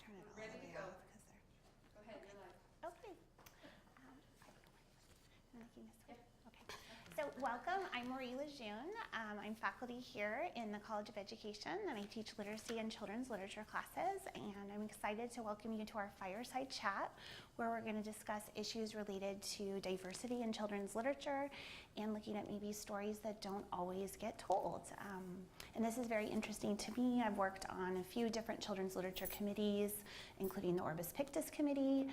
turn it all Ready the to way go. off because they're... Go ahead, you're live. Okay. I'm making this one. Okay. So welcome, I'm Marie Lejeune. I'm faculty here in the College of Education, and I teach literacy and children's literature classes, and I'm excited to welcome you to our Fireside Chat, where we're going to discuss issues related to diversity in children's literature and looking at maybe stories that don't always get told. And this is very interesting to me. I've worked on a few different children's literature committees, including the Orbis Pictus Committee,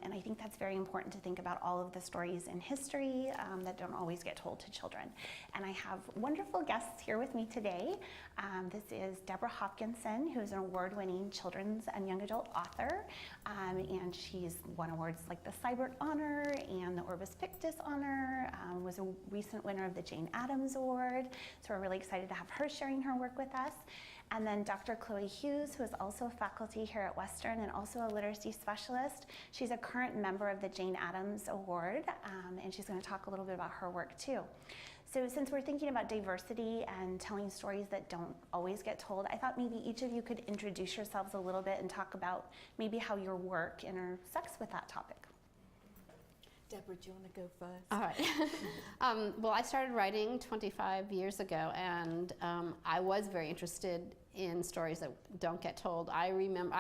and I think that's very important to think about all of the stories in history that don't always get told to children. And I have wonderful guests here with me today. This is Deborah Hopkinson, who's an award-winning children's and young adult author, and she's won awards like the Cybert Honor and the Orbis Pictus Honor, was a recent winner of the Jane Addams Award, so we're really excited to have her sharing her work with us. And then Dr. Chloe Hughes, who is also a faculty here at Western and also a literacy specialist. She's a current member of the Jane Addams Award, and she's going to talk a little bit about her work too. So since we're thinking about diversity and telling stories that don't always get told, I thought maybe each of you could introduce yourselves a little bit and talk about maybe how your work intersects with that topic. Deborah, do you want to go first? All right. Well, I started writing 25 years ago, and I was very interested in stories that don't get told. I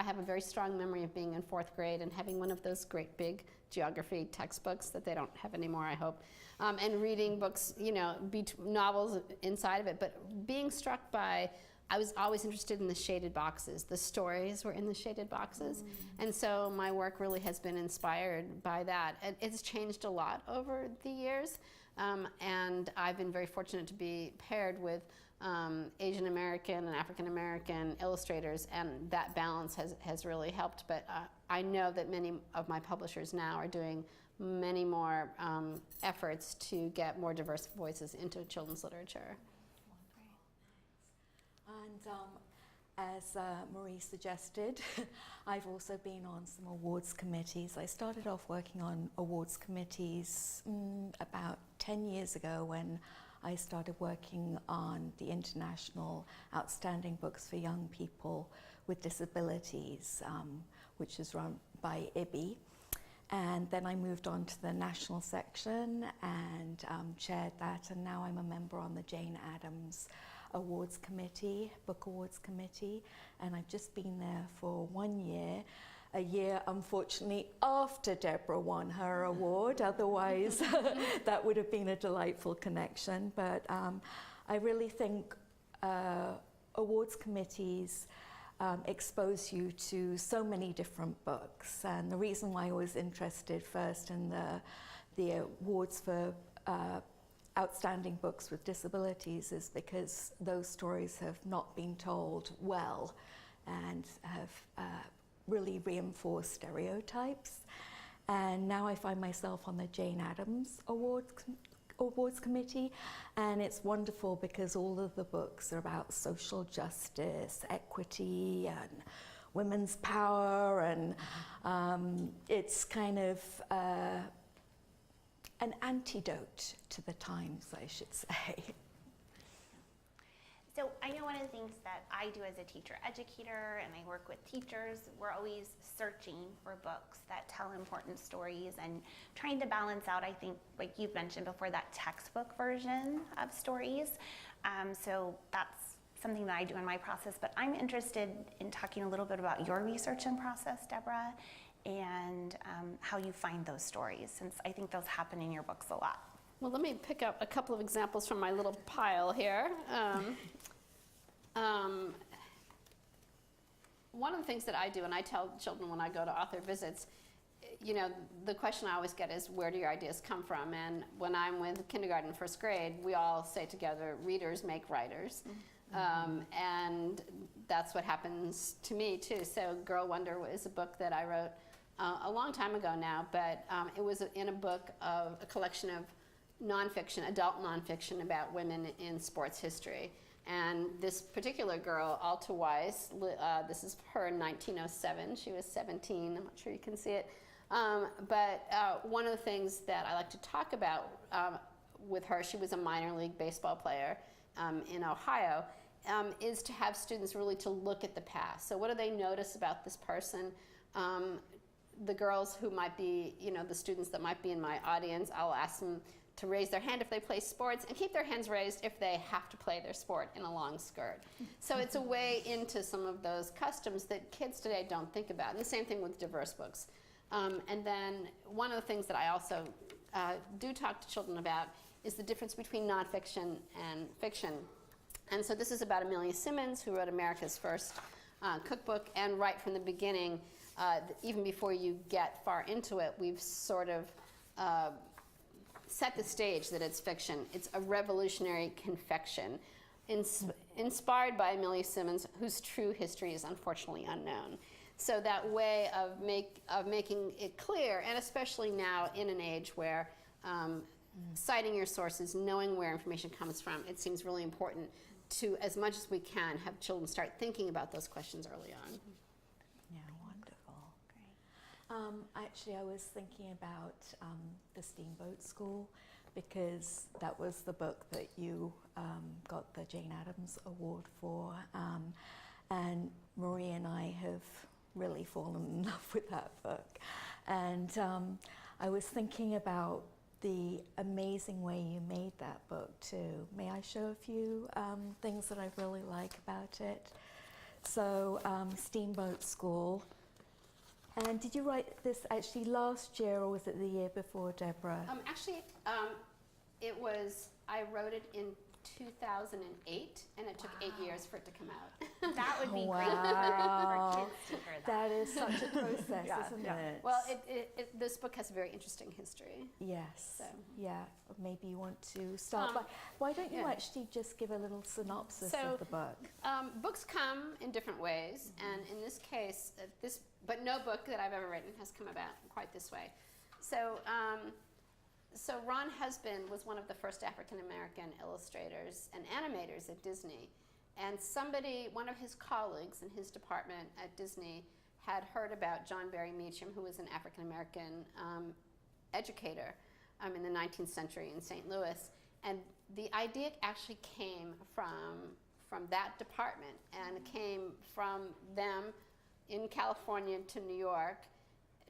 have a very strong memory of being in 4th grade and having one of those great big geography textbooks that they don't have anymore, I hope, and reading books, you know, novels inside of it, but being struck by, I was always interested in the shaded boxes. The stories were in the shaded boxes. And so my work really has been inspired by that. It's changed a lot over the years. And I've been very fortunate to be paired with Asian American and African American illustrators, and that balance has really helped. But I know that many of my publishers now are doing many more efforts to get more diverse voices into children's literature. And as Marie suggested, I've also been on some awards committees. I started off working on awards committees about 10 years ago when I started working on the International Outstanding Books for Young People with Disabilities, which is run by IBI. And then I moved on to the national section and chaired that, and now I'm a member on the Jane Addams Awards Committee, Book Awards Committee, and I've just been there for 1 year. A year, unfortunately, after Deborah won her award, otherwise that would have been a delightful connection. But I really think awards committees expose you to so many different books, and the reason why I was interested first in the awards for outstanding books with disabilities is because those stories have not been told well and have really reinforced stereotypes. And now I find myself on the Jane Addams Awards Committee, and it's wonderful because all of the books are about social justice, equity, and women's power, and it's kind of an antidote to the times, I should say. So I know one of the things that I do as a teacher educator, and I work with teachers, we're always searching for books that tell important stories and trying to balance out, I think, like you've mentioned before, that textbook version of stories. So that's something that I do in my process, but I'm interested in talking a little bit about your research and process, Deborah, and how you find those stories, since I think those happen in your books a lot. Well, let me pick up a couple of examples from my little pile here. One of the things that I do, and I tell children when I go to author visits, you know, the question I always get is, where do your ideas come from? And when I'm with kindergarten and 1st grade, we all say together, readers make writers. And that's what happens to me too. So Girl Wonder is a book that I wrote a long time ago now, but it was in a book of a collection of nonfiction, adult nonfiction about women in sports history. And this particular girl, Alta Weiss, this is her in 1907. She was 17. I'm not sure you can see it. But one of the things that I like to talk about with her, she was a minor league baseball player in Ohio. is to have students really to look at the past. So what do they notice about this person? The girls who might be, the students that might be in my audience, I'll ask them to raise their hand if they play sports and keep their hands raised if they have to play their sport in a long skirt. So it's a way into some of those customs that kids today don't think about. And the same thing with diverse books. And then one of the things that I also do talk to children about is the difference between nonfiction and fiction. And so this is about Amelia Simmons, who wrote America's first cookbook, and right from the beginning, even before you get far into it, we've sort of set the stage that it's fiction. It's a revolutionary confection inspired by Amelia Simmons, whose true history is unfortunately unknown. So that way of making it clear, and especially now in an age where citing your sources, knowing where information comes from, it seems really important to, as much as we can, have children start thinking about those questions early on. Yeah, wonderful. Great. Actually, I was thinking about the Steamboat School, because that was the book that you got the Jane Addams Award for. And Marie and I have really fallen in love with that book. And I was thinking about the amazing way you made that book too. May I show a few things that I really like about it? So, Steamboat School. And did you write this actually last year, or was it the year before, Deborah? I wrote it in 2008, and it took 8 years for it to come out. That would be great Wow. for kids to hear that. That is such a process, Yeah, isn't yeah. it? Well, this book has a very interesting history. Yes. So. Yeah. Maybe you want to start by. Why don't you actually just give a little synopsis of the book? Books come in different ways, and in this case, but no book that I've ever written has come about quite this way. So Ron Husband was one of the first African-American illustrators and animators at Disney. And one of his colleagues in his department at Disney, had heard about John Barry Meacham, who was an African-American educator in the 19th century in St. Louis. And the idea actually came from that department, and came from them in California to New York,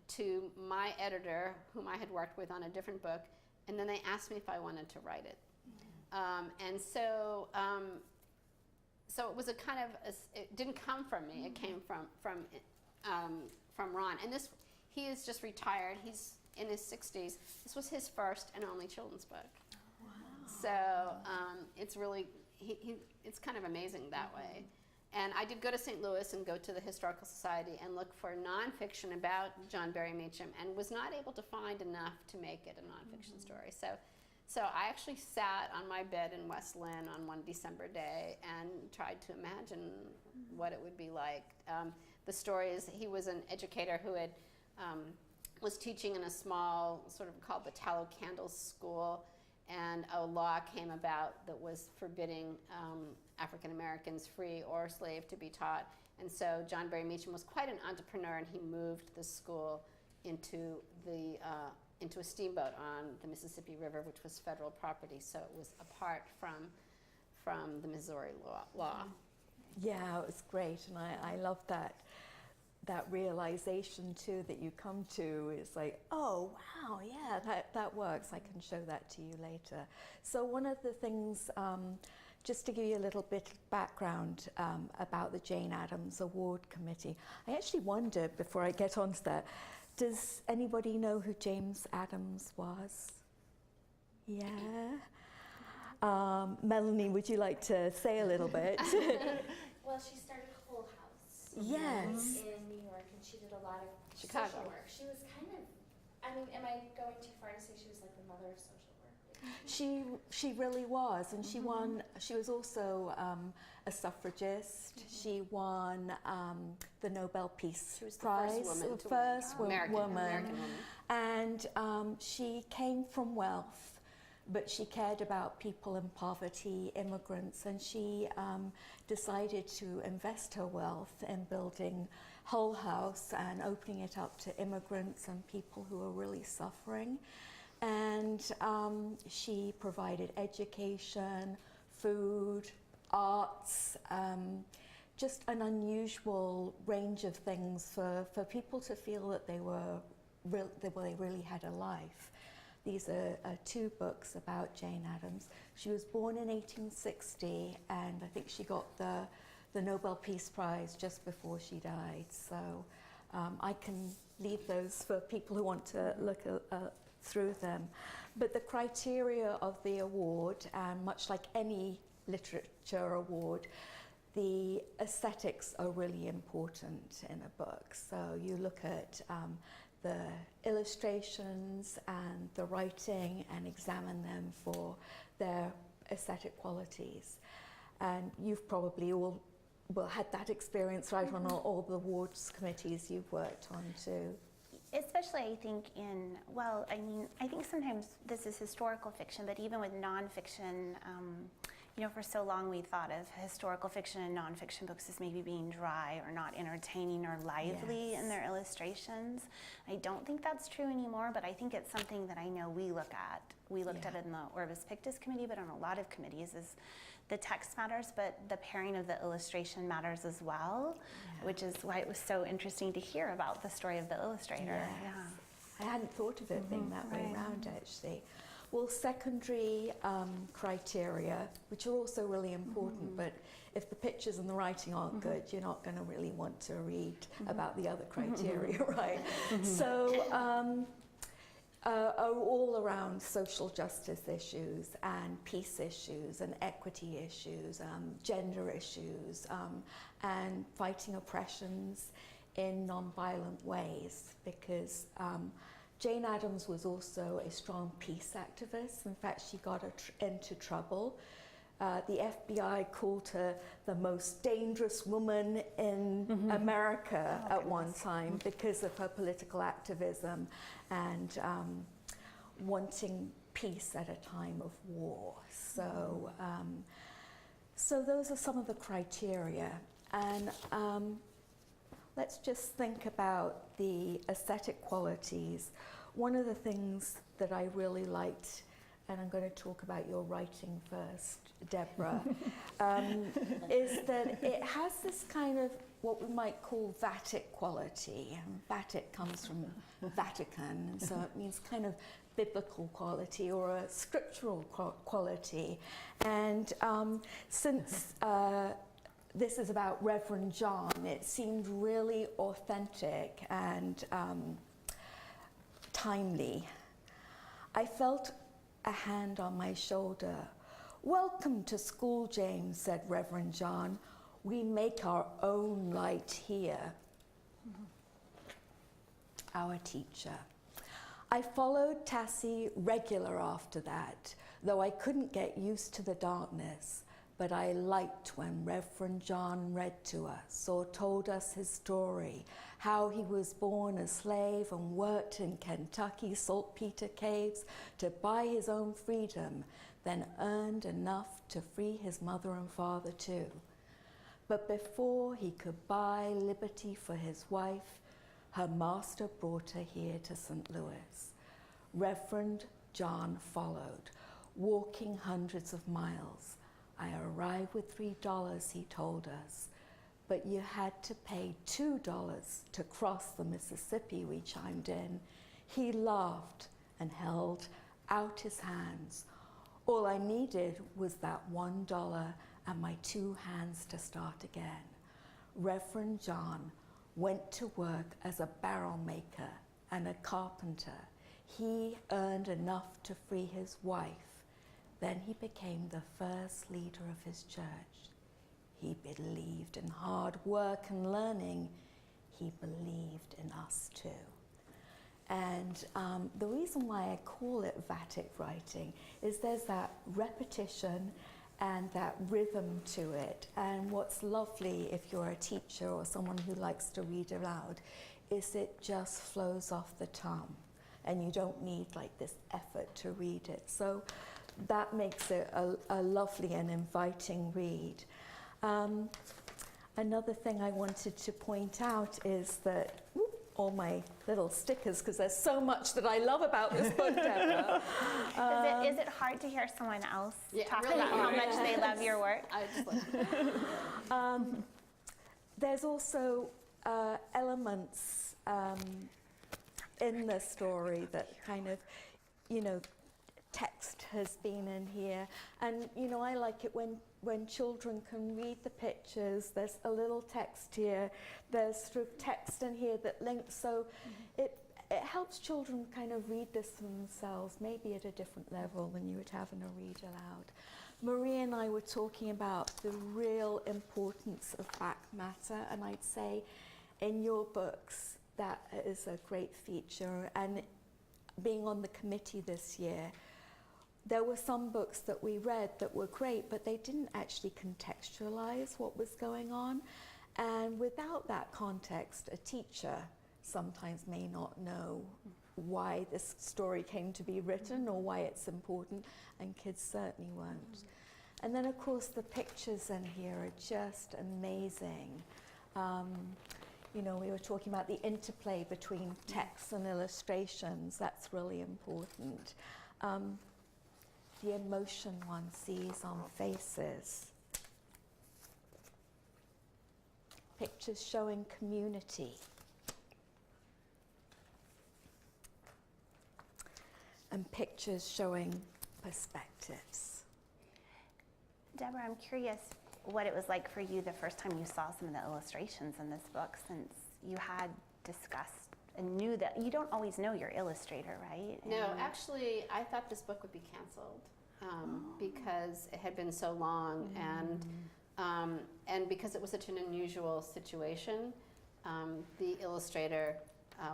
to my editor, whom I had worked with on a different book, and then they asked me if I wanted to write it. And so it was a kind of, it didn't come from me, it came from Ron. And he is just retired, he's in his 60s. This was his first and only children's book. Wow. So it's really, it's kind of amazing that way. And I did go to St. Louis and go to the Historical Society and look for nonfiction about John Barry Meacham, and was not able to find enough to make it a nonfiction story. So I actually sat on my bed in West Lynn on one December day and tried to imagine what it would be like. The story is, he was an educator who had was teaching in a small, sort of called the Tallow Candles School, and a law came about that was forbidding African Americans, free or slave, to be taught. And so John Barry Meacham was quite an entrepreneur, and he moved the school into a steamboat on the Mississippi River, which was federal property. So it was apart from the Missouri law. Yeah, it was great, and I love that realization too that you come to. Is like, oh wow, yeah, that works. I can show that to you later. So one of the things, just to give you a little bit of background about the Jane Addams Award Committee, I actually wondered, before I get onto that, does anybody know who James Addams was? Yeah. Melanie, would you like to say a little bit? Well, she started Whole House Yes. in New York, and she did a lot of Chicago. social work. She was kind of, I mean, am I going too far to say she was like the mother of social work? She really was, and she won. She was also a suffragist. She won the Nobel Peace She was the Prize. first woman to first win. American woman. And she came from wealth, but she cared about people in poverty, immigrants, and she decided to invest her wealth in building Hull House and opening it up to immigrants and people who were really suffering. And she provided education, food, arts, just an unusual range of things for people to feel that they really had a life. These are two books about Jane Addams. She was born in 1860, and I think she got the Nobel Peace Prize just before she died. So I can leave those for people who want to look through them. But the criteria of the award, much like any literature award, the aesthetics are really important in a book. So you look at the illustrations and the writing and examine them for their aesthetic qualities. And you've probably all had that experience, right, on all the awards committees you've worked on too. Especially, I think I think sometimes this is historical fiction, but even with nonfiction, for so long we thought of historical fiction and nonfiction books as maybe being dry or not entertaining or lively in their illustrations. I don't think that's true anymore, but I think it's something that I know we look at. We looked at it in the Orbis Pictus committee, but on a lot of committees is the text matters, but the pairing of the illustration matters as well, which is why it was so interesting to hear about the story of the illustrator. Yes. I hadn't thought of it being that way around, actually. Well, secondary criteria, which are also really important, but if the pictures and the writing aren't good, you're not going to really want to read about the other criteria, right? So all around social justice issues and peace issues and equity issues, gender issues, and fighting oppressions in non-violent ways, because Jane Addams was also a strong peace activist. In fact, she got into trouble. The FBI called her the most dangerous woman in America at one time because of her political activism and wanting peace at a time of war. So, so those are some of the criteria. And let's just think about the aesthetic qualities. One of the things that I really liked, and I'm going to talk about your writing first, Deborah, is that it has this kind of what we might call Vatic quality. And Vatic comes from Vatican, and so it means kind of biblical quality or a scriptural quality. And since this is about Reverend John, it seemed really authentic and timely. I felt a hand on my shoulder. "Welcome to school, James," said Reverend John. "We make our own light here." Our teacher. I followed Tassie regular after that, though I couldn't get used to the darkness. But I liked when Reverend John read to us or told us his story, how he was born a slave and worked in Kentucky saltpeter caves to buy his own freedom, then earned enough to free his mother and father too. But before he could buy liberty for his wife, her master brought her here to St. Louis. Reverend John followed, walking hundreds of miles. I arrived with $3, he told us, but you had to pay $2 to cross the Mississippi, we chimed in. He laughed and held out his hands. All I needed was that $1 and my 2 hands to start again. Reverend John went to work as a barrel maker and a carpenter. He earned enough to free his wife. Then he became the first leader of his church. He believed in hard work and learning. He believed in us too. And the reason why I call it Vatic writing is there's that repetition and that rhythm to it. And what's lovely if you're a teacher or someone who likes to read aloud is it just flows off the tongue and you don't need like this effort to read it. So that makes it a lovely and inviting read. Another thing I wanted to point out is that all my little stickers because there's so much that I love about this book, Deborah. Is it hard to hear someone else Yeah, talk really about how hard. much they love your work? I just love it. There's also elements in the story that kind of, text has been in here. And, I like it when children can read the pictures. There's a little text here. There's sort of text in here that links. So it helps children kind of read this for themselves, maybe at a different level than you would have in a read aloud. Marie and I were talking about the real importance of back matter, and I'd say in your books that is a great feature. And being on the committee this year, there were some books that we read that were great, but they didn't actually contextualize what was going on. And without that context, a teacher sometimes may not know why this story came to be written or why it's important, and kids certainly won't. And then, of course, the pictures in here are just amazing. We were talking about the interplay between text and illustrations. That's really important. The emotion one sees on faces. Pictures showing community. And pictures showing perspectives. Deborah, I'm curious what it was like for you the first time you saw some of the illustrations in this book, since you had discussed and knew that you don't always know your illustrator, right? No, actually, I thought this book would be canceled because it had been so long, and because it was such an unusual situation. The illustrator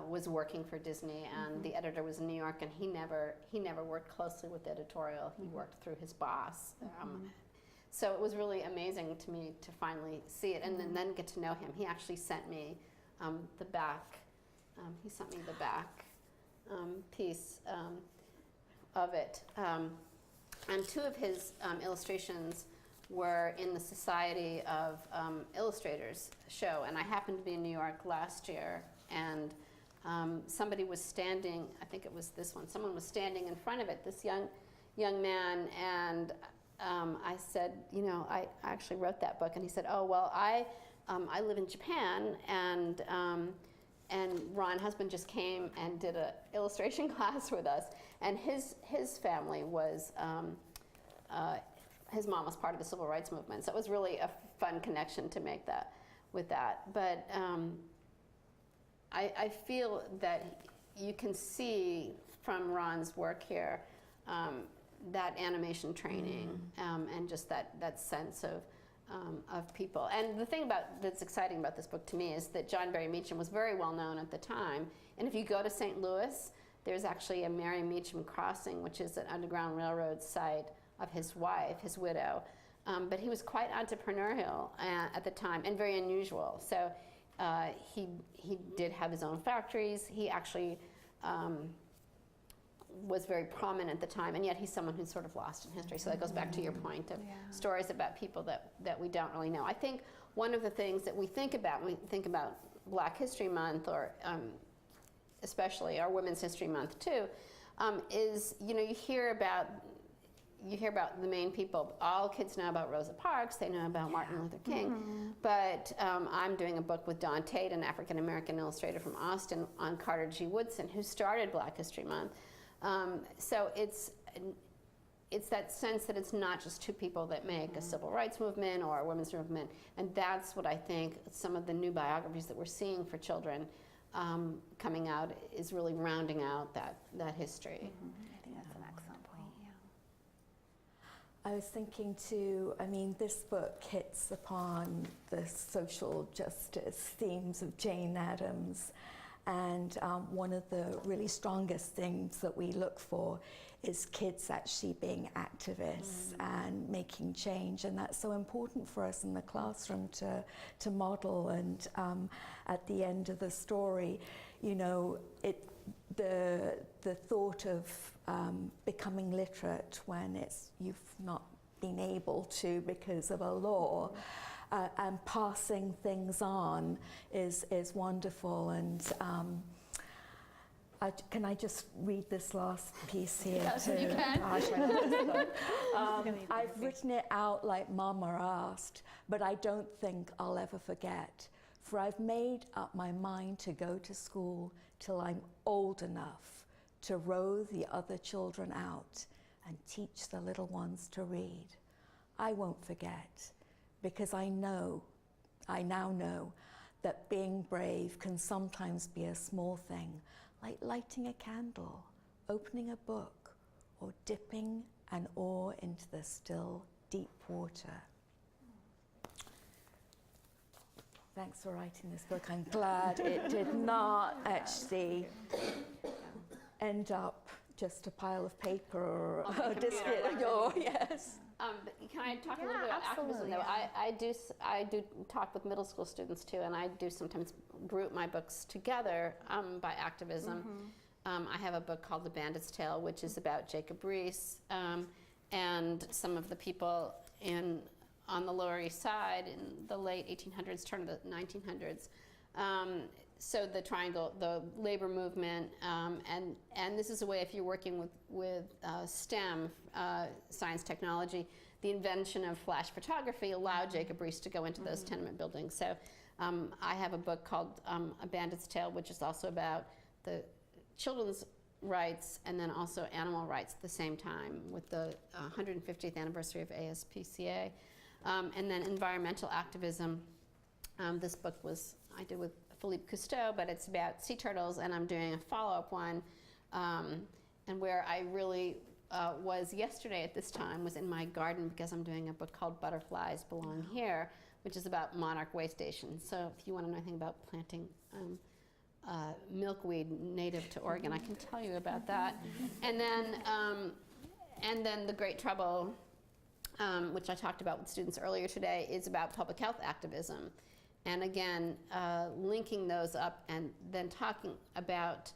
was working for Disney, and the editor was in New York, and he never worked closely with the editorial. He worked through his boss. So it was really amazing to me to finally see it, and then get to know him. He actually sent me the back. He sent me the back piece of it. And two of his illustrations were in the Society of Illustrators show, and I happened to be in New York last year, and somebody was standing, I think it was this one, someone was standing in front of it, this young man, and I said, I actually wrote that book, and he said, oh, well, I live in Japan, and Ron husband just came and did an illustration class with us, and his family was, his mom was part of the civil rights movement, so it was really a fun connection to make that with that. But I feel that you can see from Ron's work here that animation training and just that sense of people. And the thing that's exciting about this book to me is that John Barry Meacham was very well known at the time. And if you go to St. Louis, there's actually a Mary Meacham crossing, which is an Underground Railroad site of his wife, his widow. But he was quite entrepreneurial at the time and very unusual. So he did have his own factories. He actually was very prominent at the time, and yet he's someone who's sort of lost in history. So that goes back to your point of stories about people that we don't really know. I think one of the things that we think about when we think about Black History Month, or especially our Women's History Month too, is you hear about the main people. All kids know about Rosa Parks. They know about Martin Luther King. But I'm doing a book with Dawn Tate, an African-American illustrator from Austin, on Carter G. Woodson, who started Black History Month. So it's that sense that it's not just two people that make a civil rights movement or a women's movement. And that's what I think some of the new biographies that we're seeing for children coming out is really rounding out that history. I think that's an excellent point, I was thinking too, this book hits upon the social justice themes of Jane Addams, and one of the really strongest things that we look for is kids actually being activists and making change, and that's so important for us in the classroom to model. And at the end of the story, the thought of becoming literate when you've not been able to because of a law, and passing things on is wonderful. And can I just read this last piece here? Yes, too? you can. Gosh, I love this book. I've written it out like Mama asked, but I don't think I'll ever forget. For I've made up my mind to go to school till I'm old enough to row the other children out and teach the little ones to read. I won't forget, because I now know that being brave can sometimes be a small thing, like lighting a candle, opening a book, or dipping an oar into the still, deep water. Thanks for writing this book. I'm glad it did not actually end up just a pile of paper or a discussion. Yes. But can I talk a little Yeah, bit about activism, absolutely, though? I do talk with middle school students too, and I do sometimes group my books together by activism. I have a book called The Bandits Tale, which is about Jacob Riis and some of the people on the Lower East Side in the late 1800s, turn of the 1900s. So the triangle, the labor movement, and this is a way, if you're working with STEM, science, technology, the invention of flash photography allowed Jacob Riis to go into those tenement buildings. So I have a book called A Bandit's Tale, which is also about the children's rights and then also animal rights at the same time with the 150th anniversary of ASPCA. And then environmental activism. This book I did with Philippe Cousteau, but it's about sea turtles, and I'm doing a follow-up one. And where I really was yesterday at this time was in my garden, because I'm doing a book called Butterflies Belong Here, which is about monarch way stations. So if you want to know anything about planting milkweed native to Oregon, I can tell you about that. And then The Great Trouble, which I talked about with students earlier today, is about public health activism. And again, linking those up and then talking about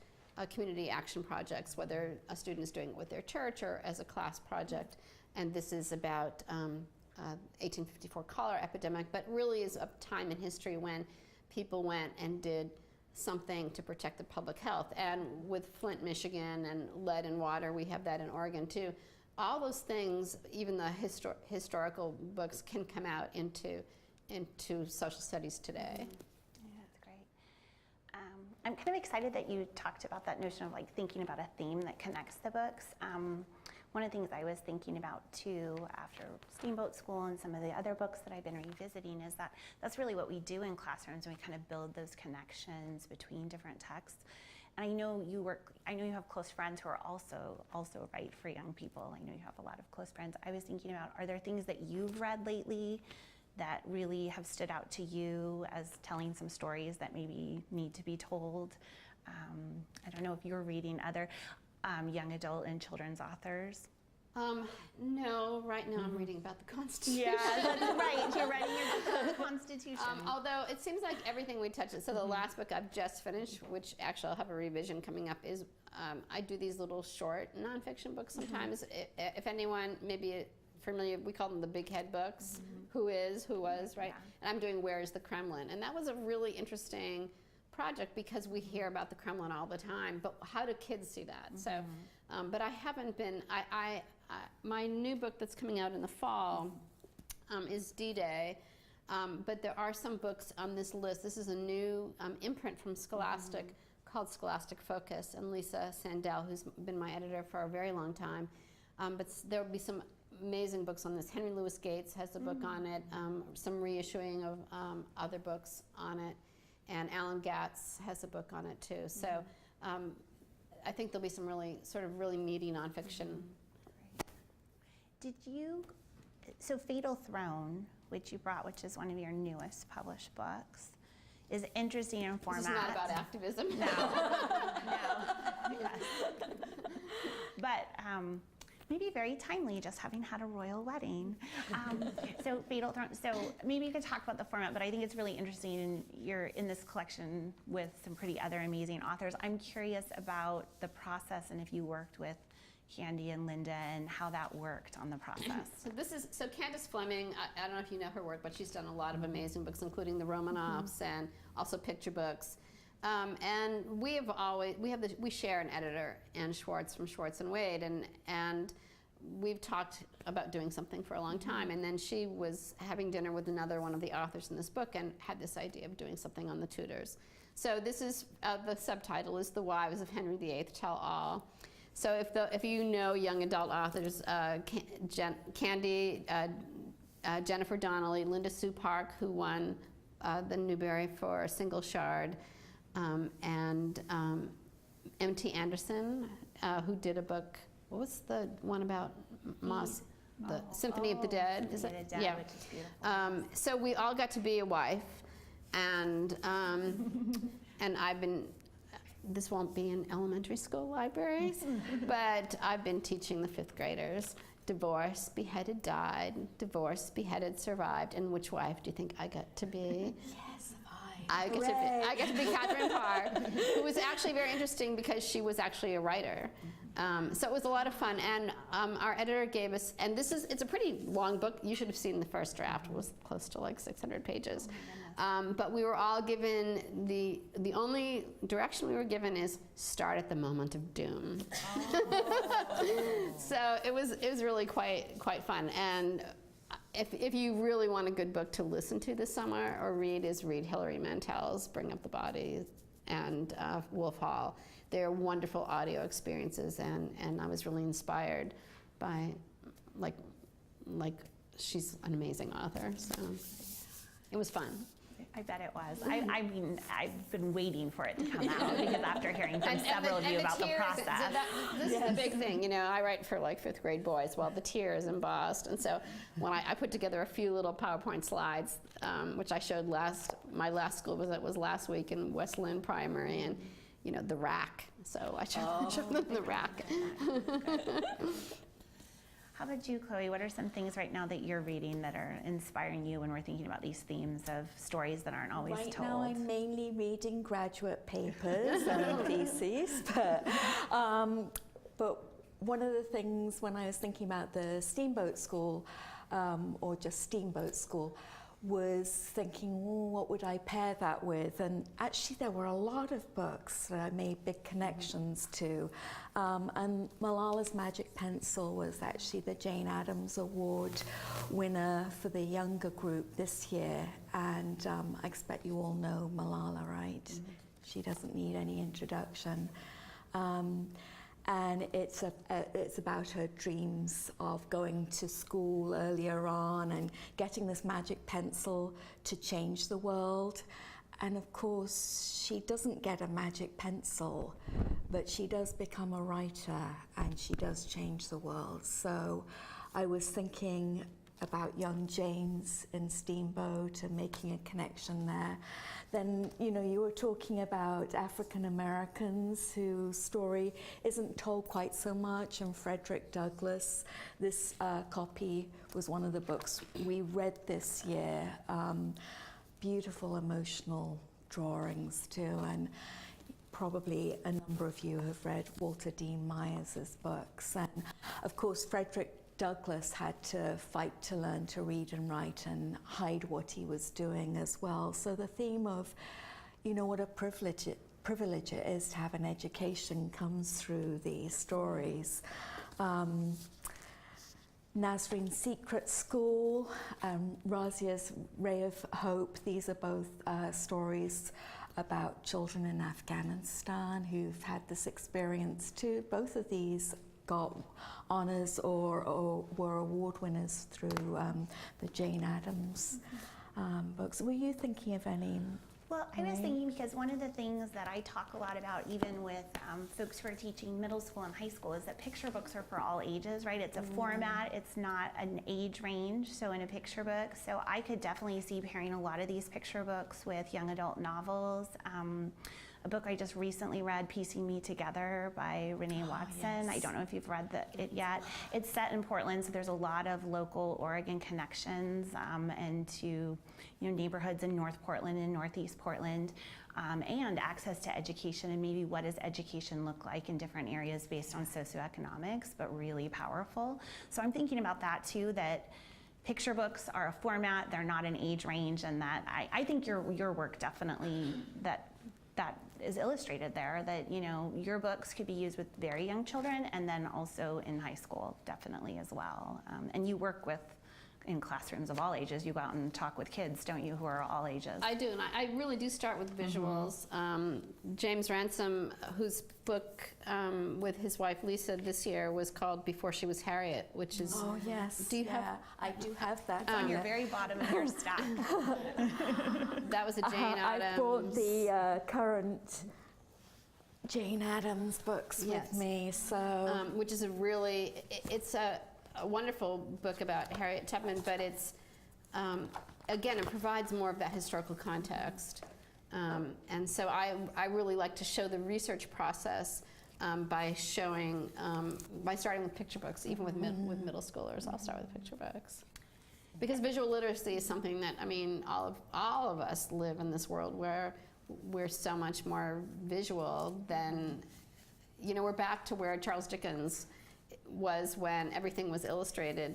community action projects, whether a student is doing it with their church or as a class project. And this is about 1854 cholera epidemic, but really is a time in history when people went and did something to protect the public health. And with Flint, Michigan, and lead in water, we have that in Oregon too. All those things, even the historical books, can come out into social studies today. Yeah, that's great. I'm kind of excited that you talked about that notion of like thinking about a theme that connects the books. One of the things I was thinking about too after Steamboat School and some of the other books that I've been revisiting is that that's really what we do in classrooms, and we kind of build those connections between different texts. And I know you have close friends who are also write for young people. I know you have a lot of close friends. I was thinking about, are there things that you've read lately that really have stood out to you as telling some stories that maybe need to be told? I don't know if you're reading other young adult and children's authors. No, right now I'm reading about the Constitution. Yeah, that's right. You're writing your book on the Constitution. Although it seems like everything we touch, so the last book I've just finished, which actually I'll have a revision coming up, is I do these little short nonfiction books sometimes. If anyone maybe familiar, we call them the big head books. Who is, who was, right? Yeah. And I'm doing Where is the Kremlin? And that was a really interesting project because we hear about the Kremlin all the time, but how do kids see that? So, but I haven't been, my new book that's coming out in the fall is D-Day, but there are some books on this list. This is a new imprint from Scholastic called Scholastic Focus, and Lisa Sandell, who's been my editor for a very long time, but there will be some amazing books on this. Henry Louis Gates has a book on it, some reissuing of other books on it, and Alan Gatz has a book on it too. So I think there'll be some really meaty nonfiction. Did you, so Fatal Throne, which you brought, which is one of your newest published books, is interesting in format. This is not about activism. No, yes. But maybe very timely, just having had a royal wedding. So Fatal Throne, so maybe you could talk about the format, but I think it's really interesting, and you're in this collection with some pretty other amazing authors. I'm curious about the process and if you worked with Candy and Linda and how that worked on the process. So Candace Fleming, I don't know if you know her work, but she's done a lot of amazing books, including the Romanovs and also picture books. And we share an editor, Ann Schwartz from Schwartz and Wade, and we've talked about doing something for a long time. And then she was having dinner with another one of the authors in this book and had this idea of doing something on the Tudors. So this is the subtitle is "The Wives of Henry VIII Tell All." So if you know young adult authors, Candy, Jennifer Donnelly, Linda Sue Park, who won the Newbery for Single Shard, and M.T. Anderson, who did a book. What was the one about Moss? The Symphony of the Dead. Is it? Yeah. Which is beautiful. So we all got to be a wife, and I've been. This won't be in elementary school libraries, but I've been teaching the 5th graders. Divorced, beheaded, died. Divorced, beheaded, survived. And which wife do you think I got to be? Yes, I got to be Catherine Parr, who was actually very interesting because she was actually a writer. So it was a lot of fun, and our editor gave us, and it's a pretty long book. You should have seen the first draft. It was close to like 600 pages. But we were all given, the only direction we were given is start at the moment of doom. So it was really quite fun. And if you really want a good book to listen to this summer or read Hilary Mantel's Bring Up the Body and Wolf Hall. They're wonderful audio experiences, and I was really inspired by, like she's an amazing author, so it was fun. I bet it was. I mean, I've been waiting for it to come out because after hearing from several of you about the process. This is the big thing, you know, I write for like 5th grade boys. Well, the tear is embossed, and so when I put together a few little PowerPoint slides, which I showed my last school was last week in West Lynn Primary, and you know, the rack. So I showed them the rack. How about you, Chloe? What are some things right now that you're reading that are inspiring you when we're thinking about these themes of stories that aren't always told? Right now I'm mainly reading graduate papers and theses, but one of the things when I was thinking about the Steamboat School, or just Steamboat School, was thinking, what would I pair that with? And actually there were a lot of books that I made big connections to. And Malala's Magic Pencil was actually the Jane Addams Award winner for the younger group this year. And I expect you all know Malala, right? Mm-hmm. She doesn't need any introduction. And it's about her dreams of going to school earlier on and getting this magic pencil to change the world. And of course, she doesn't get a magic pencil, but she does become a writer and she does change the world. So I was thinking about young Janes in Steamboat and making a connection there. Then, you know, you were talking about African Americans whose story isn't told quite so much, and Frederick Douglass. This copy was one of the books we read this year. Beautiful emotional drawings too, and probably a number of you have read Walter Dean Myers' books. And of course, Frederick Douglass had to fight to learn to read and write and hide what he was doing as well. So the theme of, you know, what a privilege it is to have an education comes through these stories. Nazarine's Secret School, Razia's Ray of Hope, these are both stories about children in Afghanistan who've had this experience too. Both of these got honours or were award winners through the Jane Addams books. Were you thinking of any? Well, I was thinking because one of the things that I talk a lot about, even with folks who are teaching middle school and high school, is that picture books are for all ages, right? It's a format, it's not an age range, so in a picture book. So I could definitely see pairing a lot of these picture books with young adult novels. a book I just recently read, Piecing Me Together by Renee Watson. I don't know if you've read it yet. It's set in Portland, so there's a lot of local Oregon connections and to neighborhoods in North Portland and Northeast Portland, and access to education and maybe what does education look like in different areas based on socioeconomics, but really powerful. So I'm thinking about that too, that picture books are a format, they're not an age range, and that I think your work definitely that is illustrated there, that your books could be used with very young children and then also in high school definitely as well. And you work in classrooms of all ages. You go out and talk with kids, don't you, who are all ages? I do, and I really do start with visuals. James Ransom, whose book with his wife Lisa this year was called Before She Was Harriet, which is... Oh, yes. Do you have... I do have that. On your very bottom of your stack. That was a Jane Addams. I bought the current Jane Addams books with me, so... which is a really... It's a wonderful book about Harriet Tubman, but it's, again, it provides more of that historical context. And so I really like to show the research process by showing, by starting with picture books, even with middle schoolers. I'll start with picture books. Because visual literacy is something that, all of us live in this world where we're so much more visual than, we're back to where Charles Dickens was when everything was illustrated,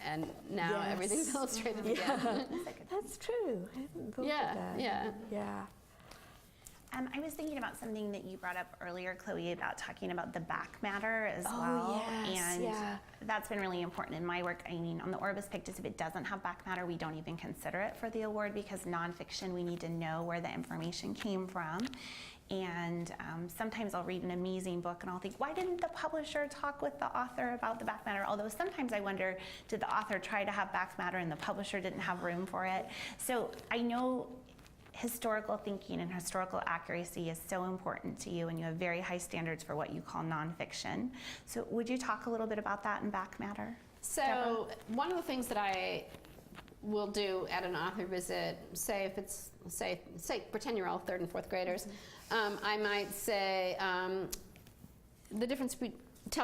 and now everything's illustrated again. That's true. I hadn't thought of that. Yeah. I was thinking about something that you brought up earlier, Chloe, about talking about the back matter as well. Yes, and that's been really important in my work. On the Orbis Pictus, if it doesn't have back matter, we don't even consider it for the award, because nonfiction, we need to know where the information came from. And sometimes I'll read an amazing book and I'll think, why didn't the publisher talk with the author about the back matter? Although sometimes I wonder, did the author try to have back matter and the publisher didn't have room for it? So I know historical thinking and historical accuracy is so important to you, and you have very high standards for what you call nonfiction. So would you talk a little bit about that in back matter? So Deborah? one of the things that I will do at an author visit, say if it's, say pretend you're all third and fourth graders, I might say, tell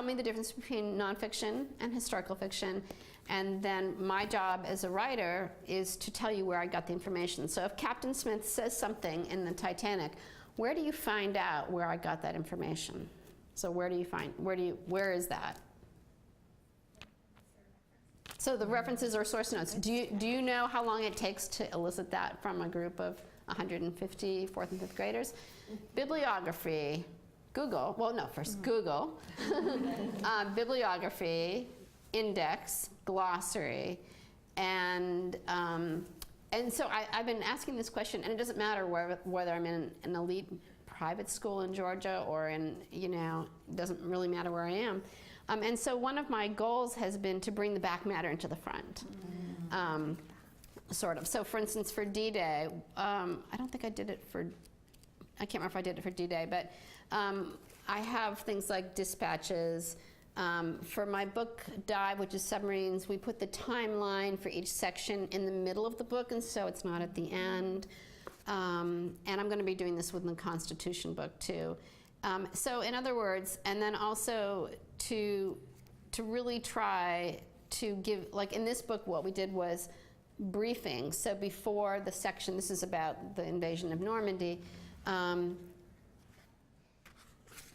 me the difference between nonfiction and historical fiction, and then my job as a writer is to tell you where I got the information. So if Captain Smith says something in the Titanic, where do you find out where I got that information? So where is that? So the references are source notes. Do you know how long it takes to elicit that from a group of 150 fourth and fifth graders? Bibliography, Google, Google, bibliography, index, glossary, and so I've been asking this question, and it doesn't matter whether I'm in an elite private school in Georgia or it doesn't really matter where I am. And so one of my goals has been to bring the back matter into the front, sort of. So for instance, for D-Day, I don't think I did it for, I can't remember if I did it for D-Day, but I have things like dispatches. For my book Dive, which is submarines, we put the timeline for each section in the middle of the book, and so it's not at the end. And I'm going to be doing this with the Constitution book too. So in other words, and then also to really try to give, like in this book, what we did was briefing. So before the section, this is about the invasion of Normandy,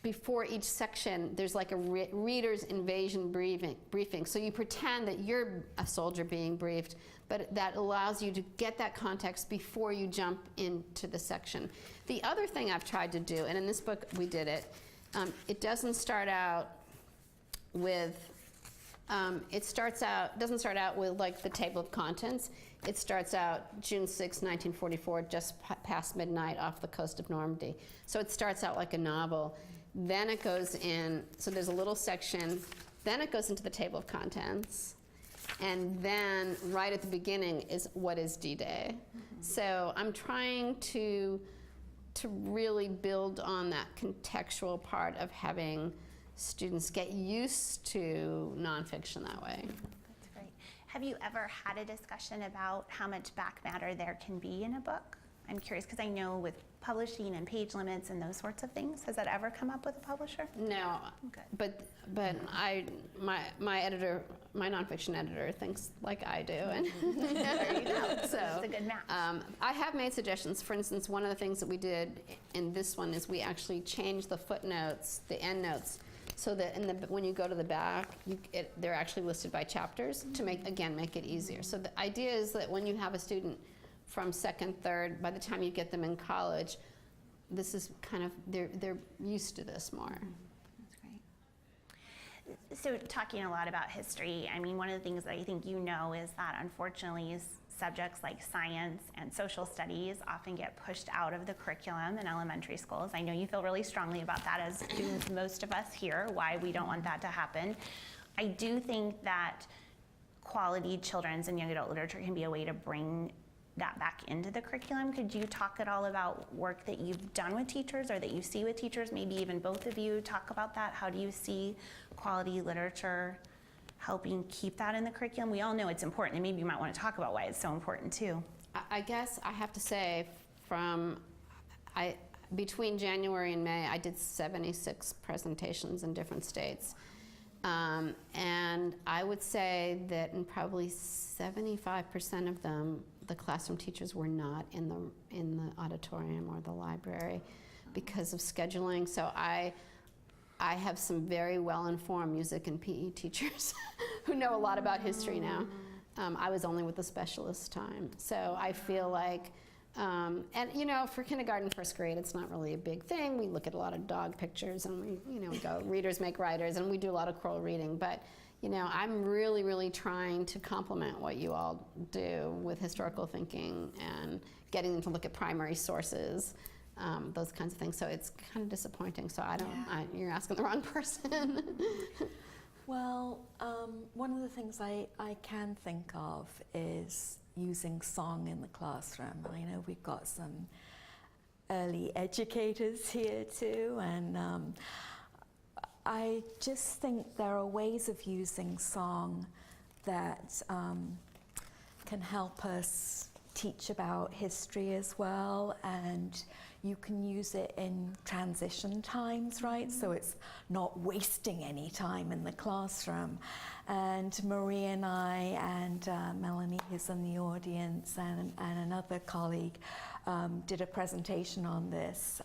before each section, there's like a reader's invasion briefing. So you pretend that you're a soldier being briefed, but that allows you to get that context before you jump into the section. The other thing I've tried to do, and in this book we did it, it doesn't start out with, doesn't start out with like the table of contents. It starts out June 6, 1944, just past midnight off the coast of Normandy. So it starts out like a novel. Then it goes in, so there's a little section, then it goes into the table of contents, and then right at the beginning is what is D-Day. So I'm trying to really build on that contextual part of having students get used to nonfiction that way. That's great. Have you ever had a discussion about how much back matter there can be in a book? I'm curious because I know with publishing and page limits and those sorts of things, has that ever come up with a publisher? No, Good. but my editor, my nonfiction editor, thinks like I do, and There you go. so It's a good match. I have made suggestions. For instance, one of the things that we did in this one is we actually changed the footnotes, the endnotes, so that when you go to the back, they're actually listed by chapters to make it easier. So the idea is that when you have a student from second, third, by the time you get them in college, this is kind of, they're used to this more. That's great. So talking a lot about history, I mean, one of the things that I think you know is that unfortunately subjects like science and social studies often get pushed out of the curriculum in elementary schools. I know you feel really strongly about that, as do most of us here, why we don't want that to happen. I do think that quality children's and young adult literature can be a way to bring that back into the curriculum. Could you talk at all about work that you've done with teachers or that you see with teachers? Maybe even both of you talk about that. How do you see quality literature helping keep that in the curriculum? We all know it's important, and maybe you might want to talk about why it's so important too. I guess I have to say, between January and May, I did 76 presentations in different states. And I would say that in probably 75% of them, the classroom teachers were not in the auditorium or the library because of scheduling. So I have some very well-informed music and PE teachers who know a lot about history now. I was only with the specialist time. So I feel like, and you know, for kindergarten, first grade, it's not really a big thing. We look at a lot of dog pictures and we go, readers make writers, and we do a lot of choral reading. But you know, I'm really, really trying to complement what you all do with historical thinking and getting them to look at primary sources, those kinds of things. So it's kind of disappointing. So you're asking the wrong person. Well, one of the things I can think of is using song in the classroom. I know we've got some early educators here too, and I just think there are ways of using song that can help us teach about history as well, and you can use it in transition times, right? So it's not wasting any time in the classroom. And Marie and I and Melanie, who's in the audience, and another colleague did a presentation on this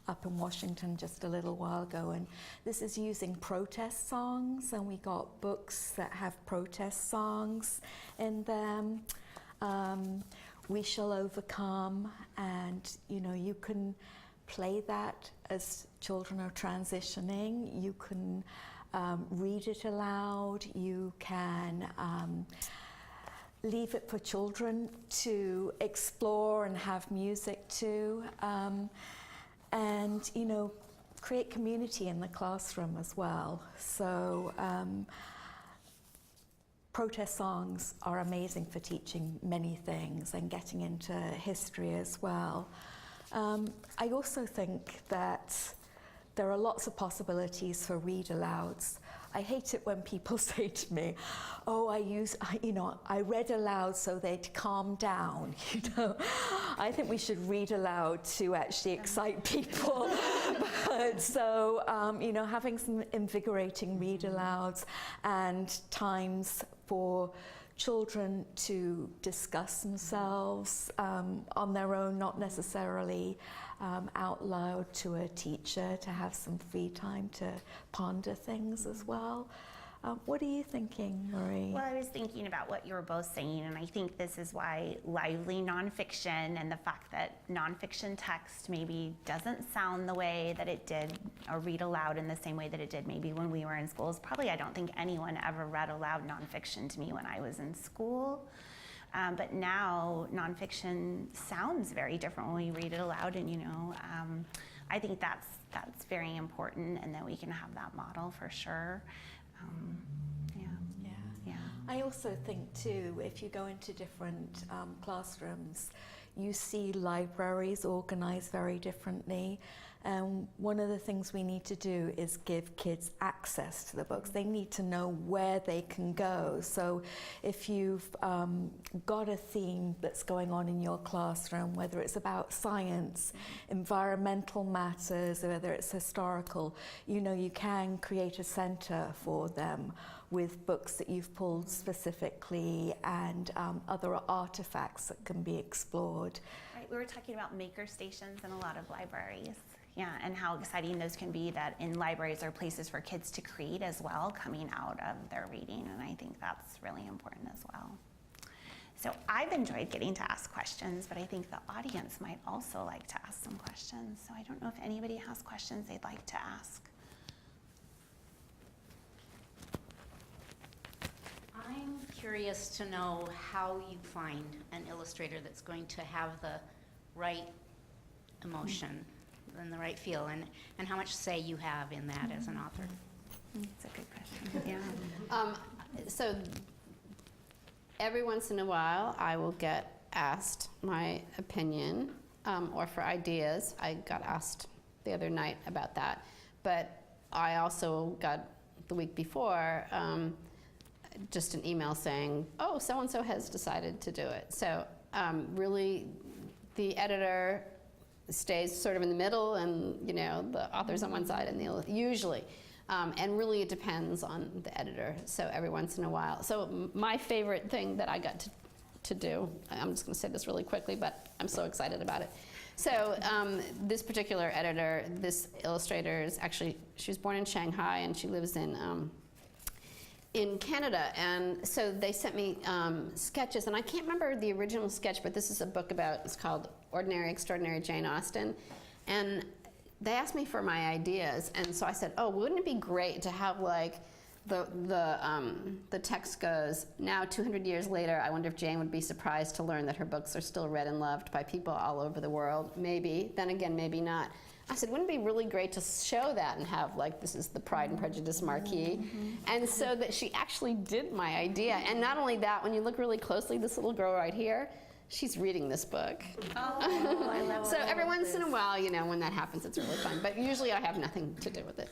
up in Washington just a little while ago, and this is using protest songs, and we got books that have protest songs in them. We Shall Overcome, and you can play that as children are transitioning. You can read it aloud. You can leave it for children to explore and have music too. And create community in the classroom as well. So protest songs are amazing for teaching many things and getting into history as well. I also think that there are lots of possibilities for read alouds. I hate it when people say to me, "Oh, I read aloud so they'd calm down." I think we should read aloud to actually excite people. But so, having some invigorating read alouds and times for children to discuss themselves on their own, not necessarily out loud to a teacher, to have some free time to ponder things as well. What are you thinking, Marie? Well, I was thinking about what you were both saying, and I think this is why lively nonfiction and the fact that nonfiction text maybe doesn't sound the way that it did, or read aloud in the same way that it did maybe when we were in schools. Probably I don't think anyone ever read aloud nonfiction to me when I was in school. But now nonfiction sounds very different when we read it aloud, and I think that's very important, and that we can have that model for sure. Yeah. I also think too, if you go into different classrooms, you see libraries organized very differently. And one of the things we need to do is give kids access to the books. They need to know where they can go. So if you've got a theme that's going on in your classroom, whether it's about science, environmental matters, whether it's historical, you can create a center for them with books that you've pulled specifically and other artifacts that can be explored. Right, we were talking about maker stations in a lot of libraries. Yeah, and how exciting those can be, that in libraries are places for kids to create as well, coming out of their reading, and I think that's really important as well. So I've enjoyed getting to ask questions, but I think the audience might also like to ask some questions. So I don't know if anybody has questions they'd like to ask. I'm curious to know how you find an illustrator that's going to have the right emotion and the right feel, and how much say you have in that as an author. That's a good question. Yeah. So every once in a while, I will get asked my opinion or for ideas. I got asked the other night about that, but I also got the week before just an email saying, oh, so-and-so has decided to do it. So really, the editor stays sort of in the middle, and the author's on one side, and usually. And really it depends on the editor, so every once in a while. So my favorite thing that I got to do, I'm just going to say this really quickly, but I'm so excited about it. So this particular editor, this illustrator is actually, she was born in Shanghai and she lives in Canada, and so they sent me sketches, and I can't remember the original sketch, but this is a book about, it's called Ordinary Extraordinary Jane Austen, and they asked me for my ideas, and so I said, oh, wouldn't it be great to have like the text goes, now 200 years later, I wonder if Jane would be surprised to learn that her books are still read and loved by people all over the world. Maybe, then again, maybe not. I said, wouldn't it be really great to show that and have like, this is the Pride and Prejudice marquee? And so that she actually did my idea. And not only that, when you look really closely, this little girl right here, she's reading this book. Oh, I love So every once in a while, when that happens, it's really fun. But usually I have nothing to do with it.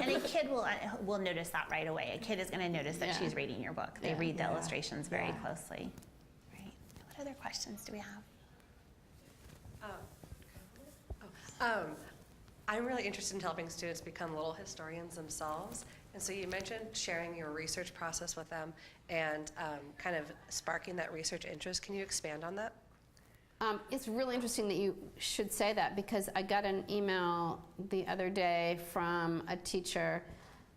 and a kid will notice that right away. A kid is going to notice that she's reading your book. They read the illustrations very closely. Right. What other questions do we have? I'm really interested in helping students become little historians themselves. And so you mentioned sharing your research process with them and kind of sparking that research interest. Can you expand on that? It's really interesting that you should say that, because I got an email the other day from a teacher,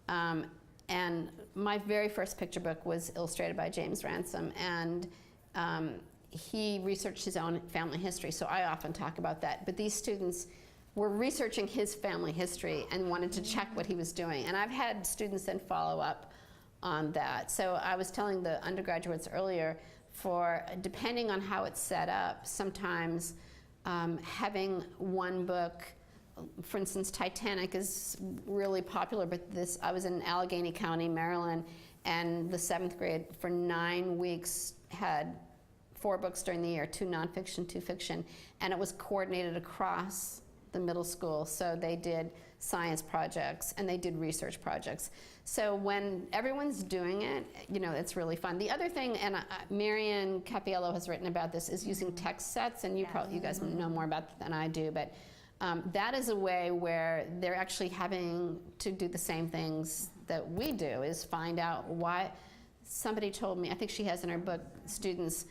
and my very first picture book was illustrated by James Ransom, and he researched his own family history, so I often talk about that. But these students were researching his family history and wanted to check what he was doing. And I've had students then follow up on that. So I was telling the undergraduates earlier, depending on how it's set up, sometimes having one book, for instance, Titanic is really popular, but I was in Allegheny County, Maryland, and the 7th grade for 9 weeks had 4 books during the year, 2 nonfiction, 2 fiction, and it was coordinated across the middle school. So they did science projects and they did research projects. So when everyone's doing it, it's really fun. The other thing, and Marian Capiello has written about this, is using text sets, and you guys know more about that than I do, but that is a way where they're actually having to do the same things that we do, is find out why. Somebody told me, I think she has in her book, students,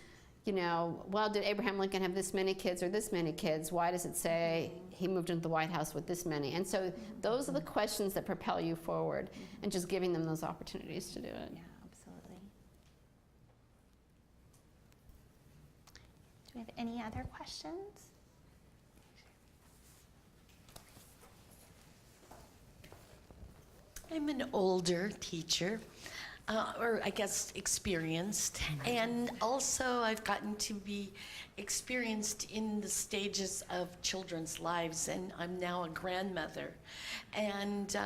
well, did Abraham Lincoln have this many kids or this many kids? Why does it say he moved into the White House with this many? And so those are the questions that propel you forward, and just giving them those opportunities to do it. Yeah, absolutely. Do we have any other questions? I'm an older teacher. or I guess experienced. And also I've gotten to be experienced in the stages of children's lives, and I'm now a grandmother. And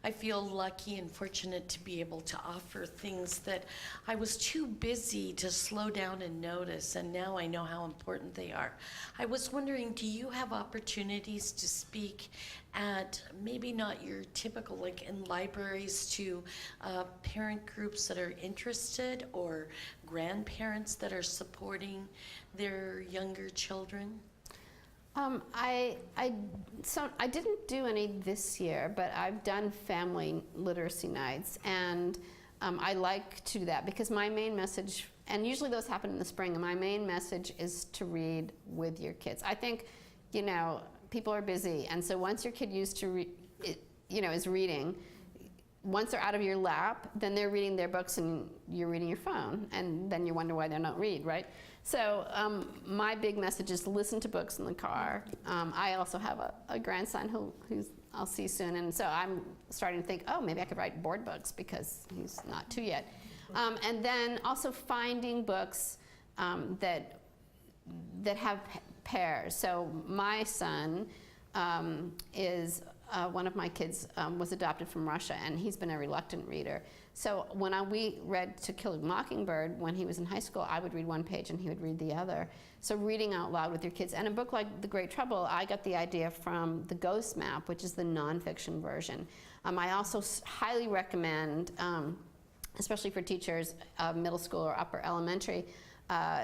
I feel lucky and fortunate to be able to offer things that I was too busy to slow down and notice, and now I know how important they are. I was wondering, do you have opportunities to speak at maybe not your typical, like in libraries, to parent groups that are interested, or grandparents that are supporting their younger children? I didn't do any this year, but I've done family literacy nights, and I like to do that because my main message, and usually those happen in the spring, and my main message is to read with your kids. I think, you know, people are busy, and so once your kid used to is reading, once they're out of your lap, then they're reading their books and you're reading your phone, and then you wonder why they don't read, right? So my big message is listen to books in the car. I also have a grandson who I'll see soon, and so I'm starting to think, oh, maybe I could write board books because he's not 2 yet. And then also finding books that have pairs. So my son is one of my kids was adopted from Russia, and he's been a reluctant reader. So when we read To Kill a Mockingbird when he was in high school, I would read one page and he would read the other. So reading out loud with your kids. And a book like The Great Trouble, I got the idea from The Ghost Map, which is the nonfiction version. I also highly recommend, especially for teachers of middle school or upper elementary,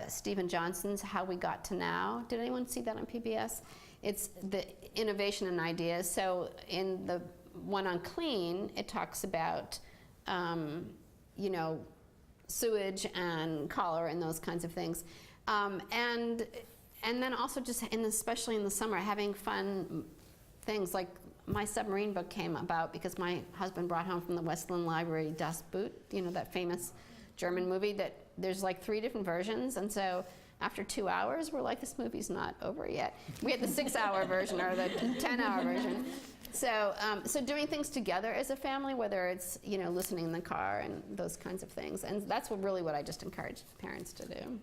Stephen Johnson's How We Got to Now. Did anyone see that on PBS? It's the innovation and ideas. So in the one on clean, it talks about, sewage and cholera and those kinds of things. And then also just, especially in the summer, having fun things like my submarine book came about because my husband brought home from the Westland Library Das Boot, that famous German movie that there's like 3 different versions. And so after 2 hours, we're like, this movie's not over yet. We had the 6-hour version or the 10-hour version. So, so doing things together as a family, whether it's listening in the car and those kinds of things, and that's what I just encourage parents to do.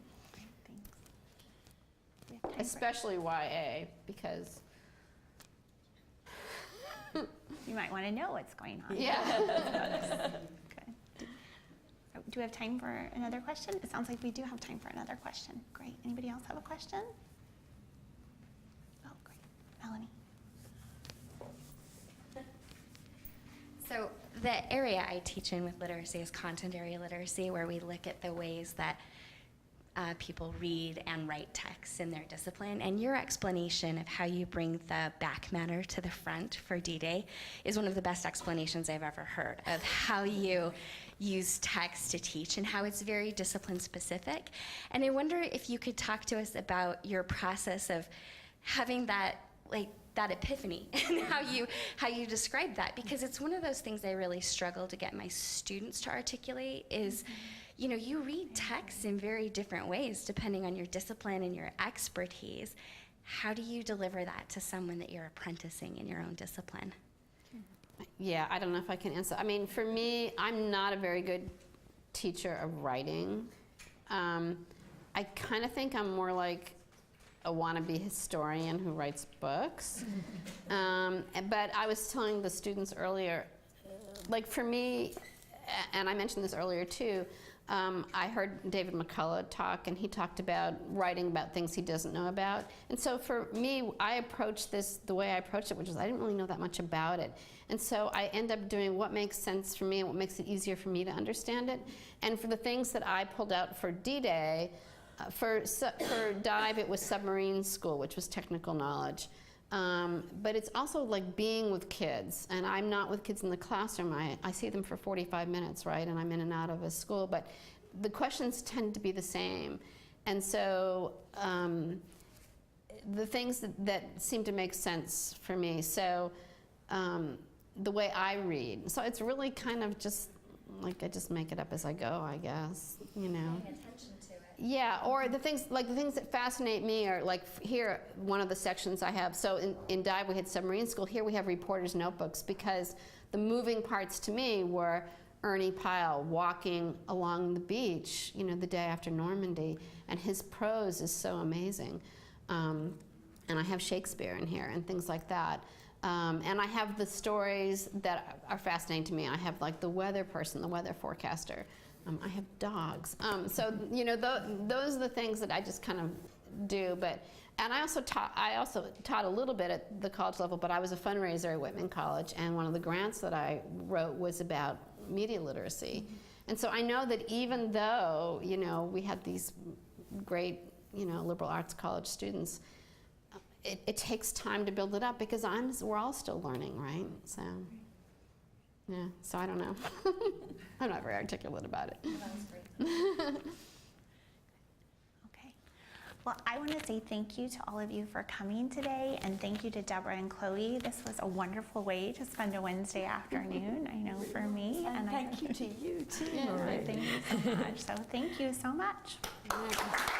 Thanks. Especially YA, because You might want to know what's going on. yeah. Good. Do we have time for another question? It sounds like we do have time for another question. Great. Anybody else have a question? Oh, great. Melanie. So the area I teach in with literacy is content area literacy, where we look at the ways that people read and write texts in their discipline. And your explanation of how you bring the back matter to the front for D-Day is one of the best explanations I've ever heard of how you use text to teach and how it's very discipline specific. And I wonder if you could talk to us about your process of having that epiphany and how you describe that, because it's one of those things I really struggle to get my students to articulate is, you read texts in very different ways depending on your discipline and your expertise. How do you deliver that to someone that you're apprenticing in your own discipline? Yeah, I don't know if I can answer. I mean, for me, I'm not a very good teacher of writing. I kind of think I'm more like a wannabe historian who writes books. But I was telling the students earlier, like for me, and I mentioned this earlier too, I heard David McCullough talk, and he talked about writing about things he doesn't know about. And so for me, I approached this the way I approached it, which is I didn't really know that much about it. And so I end up doing what makes sense for me and what makes it easier for me to understand it. And for the things that I pulled out for D-Day, for Dive, it was submarine school, which was technical knowledge. But it's also like being with kids, and I'm not with kids in the classroom. I see them for 45 minutes, right, and I'm in and out of a school, but the questions tend to be the same. And so the things that seem to make sense for me, so the way I read, so it's really kind of just like I just make it up as I go, I guess, Paying attention to it. Yeah, or the things that fascinate me are like here, one of the sections I have. So in Dive we had submarine school. Here we have reporters' notebooks, because the moving parts to me were Ernie Pyle walking along the beach, you know, the day after Normandy, and his prose is so amazing. And I have Shakespeare in here and things like that. And I have the stories that are fascinating to me. I have like the weather person, the weather forecaster. I have dogs. So, you know, those are the things that I just kind of do. And I also taught a little bit at the college level, but I was a fundraiser at Whitman College, and one of the grants that I wrote was about media literacy. And so I know that even though, you know, we had these great, you know, liberal arts college students, it takes time to build it up because we're all still learning, right? So, yeah, so I don't know. I'm not very articulate about it. That was great. Okay. Well, I want to say thank you to all of you for coming today, and thank you to Deborah and Chloe. This was a wonderful way to spend a Wednesday afternoon, I know, for me. And thank you to you too, Yeah. Marie. Thank you so much. So thank you so much. Yeah.